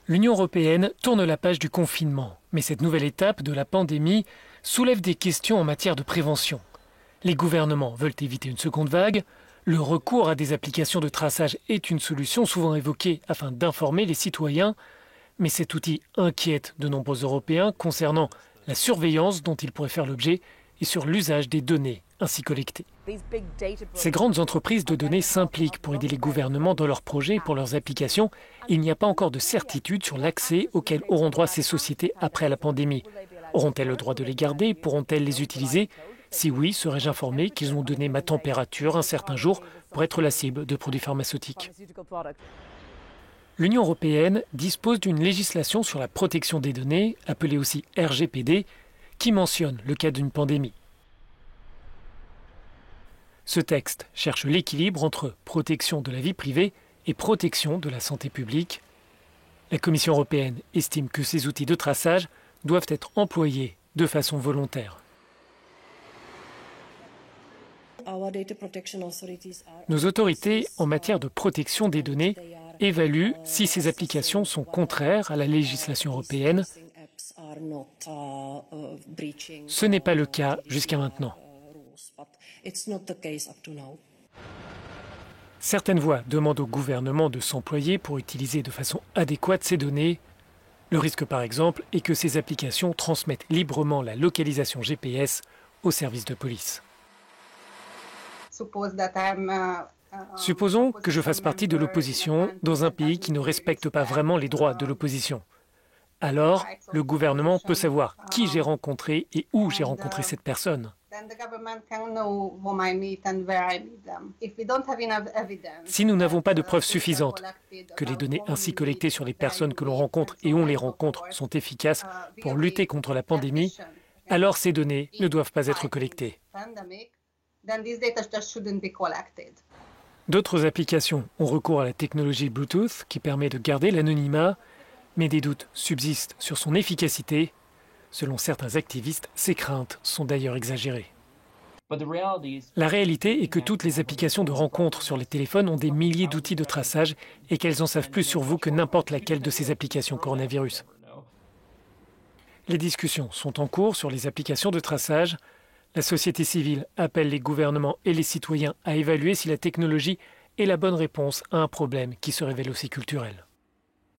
L'Union européenne tourne la page du confinement, mais cette nouvelle étape de la pandémie soulève des questions en matière de prévention. Les gouvernements veulent éviter une seconde vague. Le recours à des applications de traçage est une solution souvent évoquée afin d'informer les citoyens, mais cet outil inquiète de nombreux Européens concernant la surveillance dont il pourrait faire l'objet et sur l'usage des données ainsi collectées. Ces grandes entreprises de données s'impliquent pour aider les gouvernements dans leurs projets et pour leurs applications. Il n'y a pas encore de certitude sur l'accès auquel auront droit ces sociétés après la pandémie. Auront-elles le droit de les garder? Pourront-elles les utiliser? Si oui, serais-je informé qu'ils ont donné ma température un certain jour pour être la cible de produits pharmaceutiques? L'Union européenne dispose d'une législation sur la protection des données, appelée aussi RGPD, qui mentionne le cas d'une pandémie. Ce texte cherche l'équilibre entre protection de la vie privée et protection de la santé publique. La Commission européenne estime que ces outils de traçage doivent être employés de façon volontaire. Nos autorités en matière de protection des données évaluent si ces applications sont contraires à la législation européenne. Ce n'est pas le cas jusqu'à maintenant. Certaines voix demandent au gouvernement de s'employer pour utiliser de façon adéquate ces données. Le risque, par exemple, est que ces applications transmettent librement la localisation GPS aux services de police. Supposons que je fasse partie de l'opposition dans un pays qui ne respecte pas vraiment les droits de l'opposition. Alors, le gouvernement peut savoir qui j'ai rencontré et où j'ai rencontré cette personne. Si nous n'avons pas de preuves suffisantes que les données ainsi collectées sur les personnes que l'on rencontre et où on les rencontre sont efficaces pour lutter contre la pandémie, alors ces données ne doivent pas être collectées. D'autres applications ont recours à la technologie Bluetooth qui permet de garder l'anonymat, mais des doutes subsistent sur son efficacité. Selon certains activistes, ces craintes sont d'ailleurs exagérées. La réalité est que toutes les applications de rencontres sur les téléphones ont des milliers d'outils de traçage et qu'elles en savent plus sur vous que n'importe laquelle de ces applications coronavirus. Les discussions sont en cours sur les applications de traçage. La société civile appelle les gouvernements et les citoyens à évaluer si la technologie est la bonne réponse à un problème qui se révèle aussi culturel.